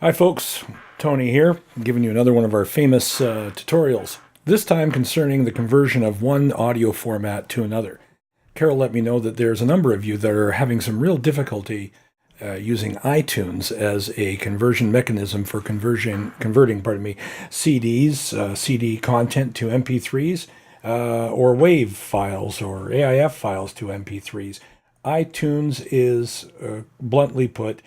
Hi folks, Tony here, giving you another one of our famous tutorials, this time concerning the conversion of one audio format to another. Carol let me know that there's a number of you that are having some real difficulty using iTunes as a conversion mechanism for converting CDs, CD content to MP3s, or WAV files or AIF files to MP3s. iTunes is, bluntly put,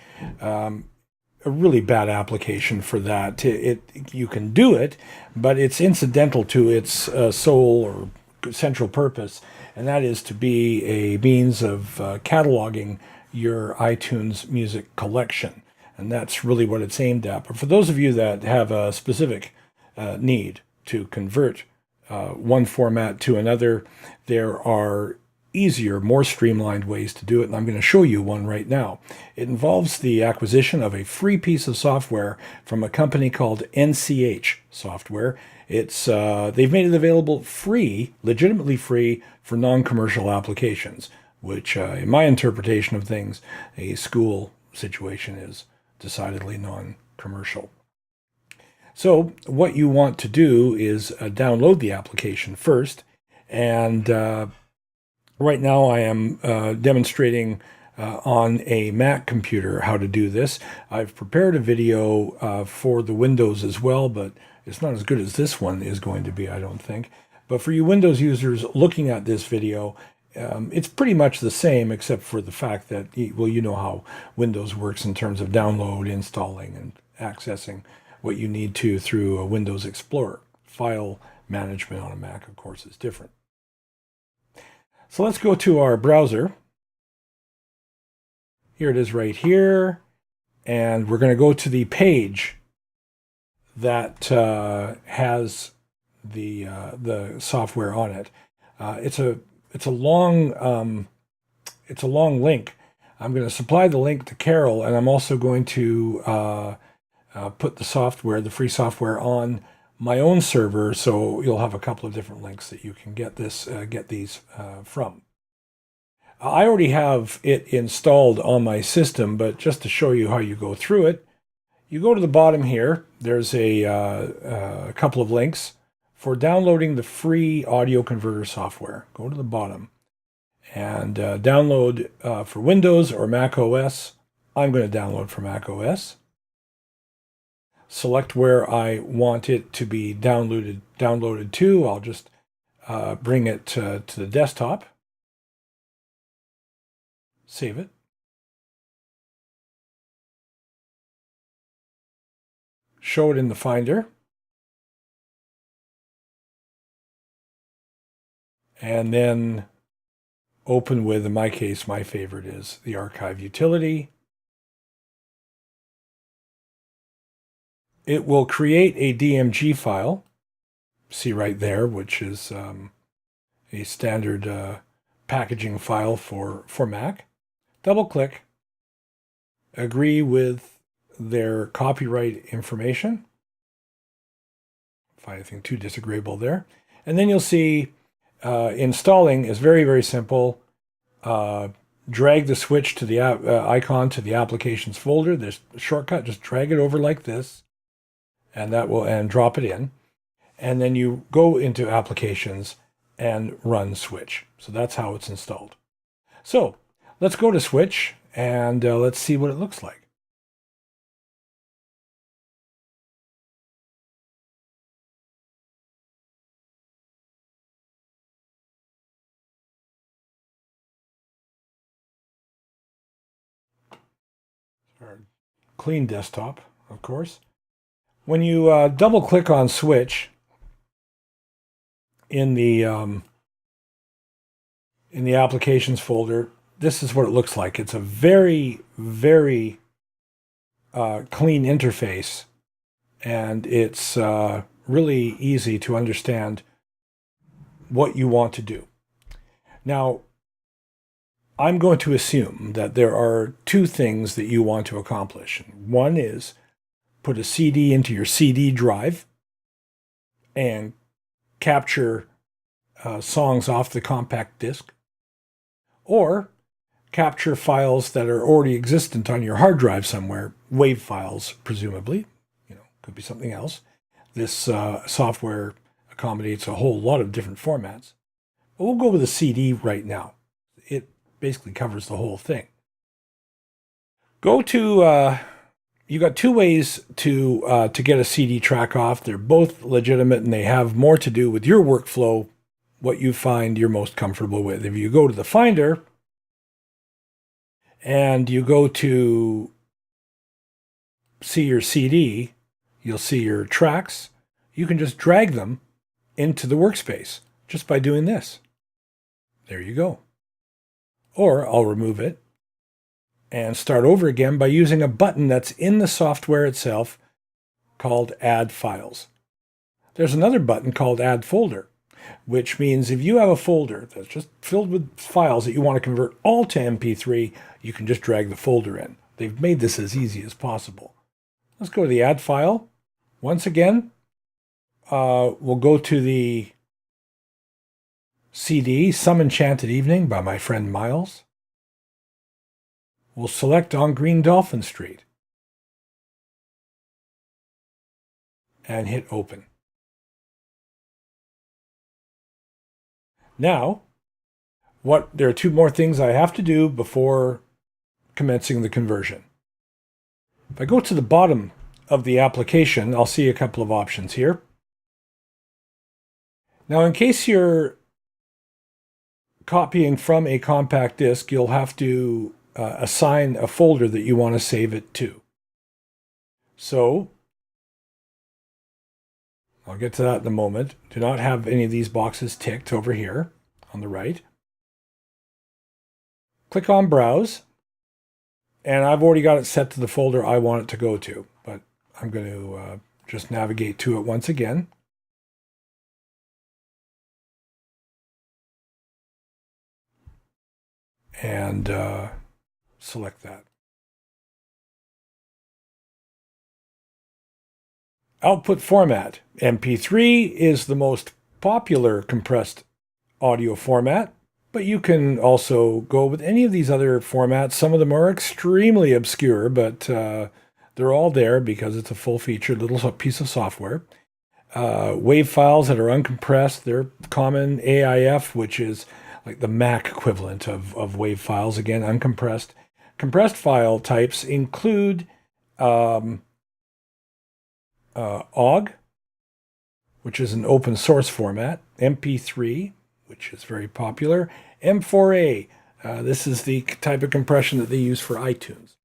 a really bad application for that. You can do it, but it's incidental to its sole or central purpose, and that is to be a means of cataloging your iTunes music collection. And that's really what it's aimed at. But for those of you that have a specific need to convert one format to another, there are easier, more streamlined ways to do it, and I'm going to show you one right now. It involves the acquisition of a free piece of software from a company called NCH Software. They've made it available free, legitimately free, for non-commercial applications, which, in my interpretation of things, a school situation is decidedly non-commercial. So what you want to do is download the application first, and right now I am demonstrating on a Mac computer how to do this. I've prepared a video for the Windows as well, but it's not as good as this one is going to be, I don't think. But for you Windows users looking at this video, it's pretty much the same, except for the fact that, well, you know how Windows works in terms of download, installing, and accessing what you need to through a Windows Explorer. File management on a Mac, of course, is different. So let's go to our browser. Here it is right here. And we're going to go to the page that has the software on it. It's a long link. I'm going to supply the link to Carol, and I'm also going to put the free software on my own server, so you'll have a couple of different links that you can get these from. I already have it installed on my system, but just to show you how you go through it, you go to the bottom here. There's a couple of links for downloading the free audio converter software. Go to the bottom and download for Windows or Mac OS. I'm going to download for Mac OS. Select where I want it to be downloaded to. I'll just bring it to the desktop. Save it. Show it in the Finder. And then open with, in my case, my favorite is the archive utility. It will create a DMG file, see right there, which is a standard packaging file for Mac. Double-click, agree with their copyright information. Find anything too disagreeable there. And then you'll see installing is very, very simple. Drag the switch to the icon to the applications folder. There's a shortcut, just drag it over like this. And drop it in, and then you go into applications and run Switch. So that's how it's installed. So let's go to Switch and let's see what it looks like. Our clean desktop, of course. When you double click on Switch in the applications folder, this is what it looks like. It's a very, very clean interface, and it's really easy to understand what you want to do. Now, I'm going to assume that there are two things that you want to accomplish. One is put a CD into your CD drive and capture songs off the compact disc, or capture files that are already existent on your hard drive somewhere, WAV files, presumably. Could be something else. This software accommodates a whole lot of different formats. But we'll go with a CD right now. It basically covers the whole thing. Go to, you got two ways to get a CD track off. They're both legitimate and they have more to do with your workflow, what you find you're most comfortable with. If you go to the Finder and you go to see your CD, you'll see your tracks. You can just drag them into the workspace just by doing this. There you go. Or I'll remove it and start over again by using a button that's in the software itself called Add Files. There's another button called Add Folder, which means if you have a folder that's just filled with files that you want to convert all to MP3, you can just drag the folder in. They've made this as easy as possible. Let's go to the Add File. Once again, we'll go to the CD, Some Enchanted Evening by my friend Miles. We'll select On Green Dolphin Street and hit Open. Now, there are two more things I have to do before commencing the conversion. If I go to the bottom of the application, I'll see a couple of options here. Now, in case you're copying from a compact disc, you'll have to assign a folder that you want to save it to. So, I'll get to that in a moment. Do not have any of these boxes ticked over here on the right. Click on Browse, and I've already got it set to the folder I want it to go to, but I'm going to just navigate to it once again. And select that. Output format. MP3 is the most popular compressed audio format, but you can also go with any of these other formats. Some of them are extremely obscure, but they're all there because it's a full-featured little piece of software. WAV files that are uncompressed, they're common. AIF, which is like the Mac equivalent of WAV files, again, uncompressed. Compressed file types include OGG, which is an open source format, MP3, which is very popular, M4A. This is the type of compression that they use for iTunes.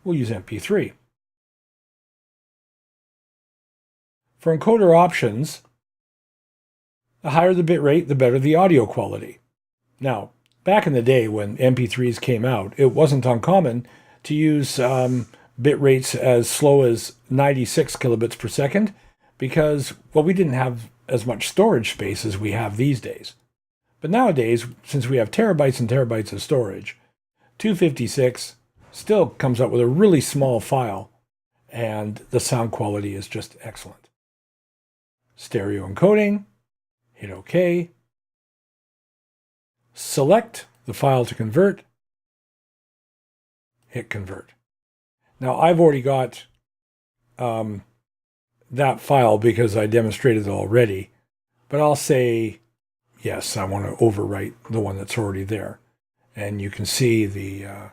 We'll use MP3. For encoder options, the higher the bit rate, the better the audio quality. Now, back in the day when MP3s came out, it wasn't uncommon to use bit rates as slow as 96 kilobits per second because, well, we didn't have as much storage space as we have these days. But nowadays, since we have terabytes and terabytes of storage, 256 still comes up with a really small file, and the sound quality is just excellent. Stereo encoding. Hit OK. Select the file to convert. Hit Convert. Now, I've already got that file because I demonstrated it already, but I'll say, yes, I want to overwrite the one that's already there. And you can see the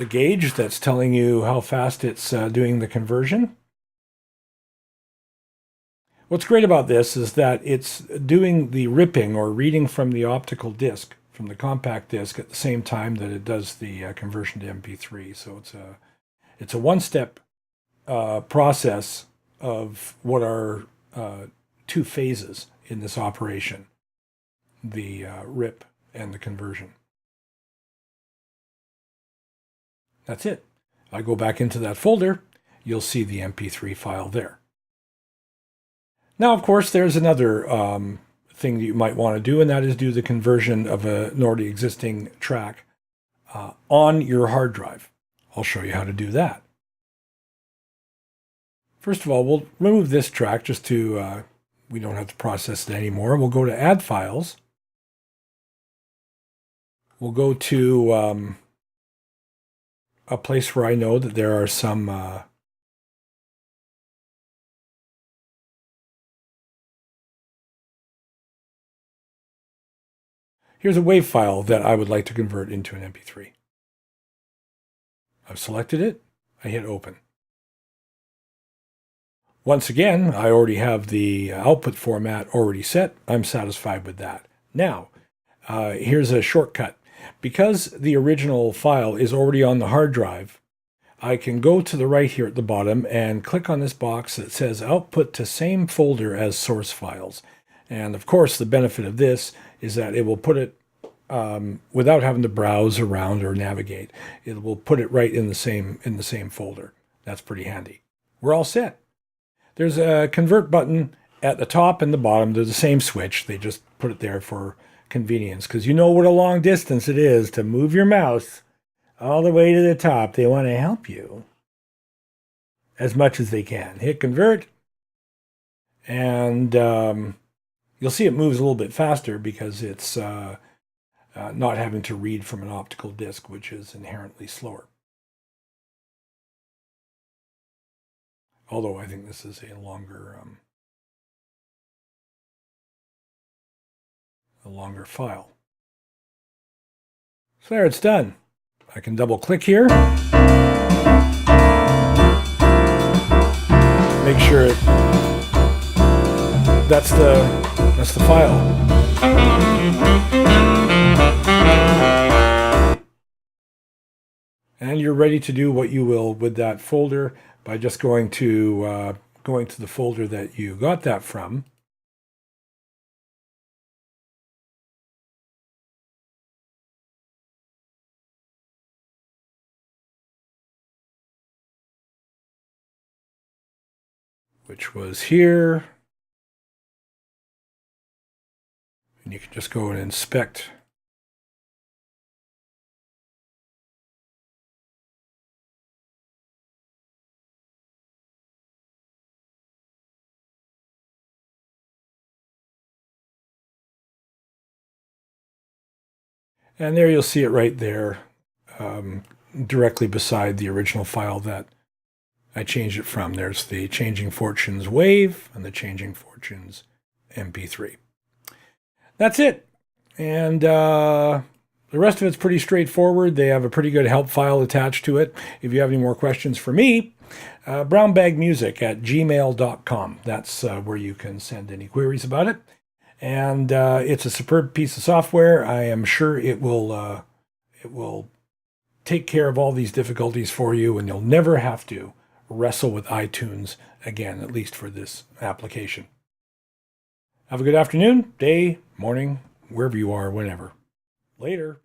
gauge that's telling you how fast it's doing the conversion. What's great about this is that it's doing the ripping or reading from the optical disc, from the compact disc, at the same time that it does the conversion to MP3. So it's a one-step process of what are two phases in this operation, the rip and the conversion. That's it. I go back into that folder, you'll see the MP3 file there. Now, of course, there's another thing that you might want to do, and that is do the conversion of an already existing track on your hard drive. I'll show you how to do that. First of all, we'll remove this track just to, we don't have to process it anymore. We'll go to Add Files. We'll go to a place where I know that there are some here's a WAV file that I would like to convert into an MP3. I've selected it. I hit open. Once again, I already have the output format already set. I'm satisfied with that. Now, here's a shortcut. Because the original file is already on the hard drive, I can go to the right here at the bottom and click on this box that says output to same folder as source files. And of course, the benefit of this is that it will put it without having to browse around or navigate. It will put it right in the same folder. That's pretty handy. We're all set. There's a convert button at the top and the bottom. They're the same switch. They just put it there for convenience because you know what a long distance it is to move your mouse all the way to the top. They want to help you as much as they can. Hit convert, and you'll see it moves a little bit faster because it's not having to read from an optical disc, which is inherently slower. Although I think this is a longer file. So there, it's done. I can double click here. Make sure that's the file. And you're ready to do what you will with that folder by just going to the folder that you got that from. Which was here. And you can just go and inspect. And there you'll see it right there, directly beside the original file that I changed it from. There's the Changing Fortunes WAV and the Changing Fortunes MP3. That's it. And the rest of it's pretty straightforward. They have a pretty good help file attached to it. If you have any more questions for me, brownbagmusic@gmail.com. That's where you can send any queries about it. And it's a superb piece of software. I am sure it will take care of all these difficulties for you, and you'll never have to wrestle with iTunes again, at least for this application. Have a good afternoon, day, morning, wherever you are, whenever. Later.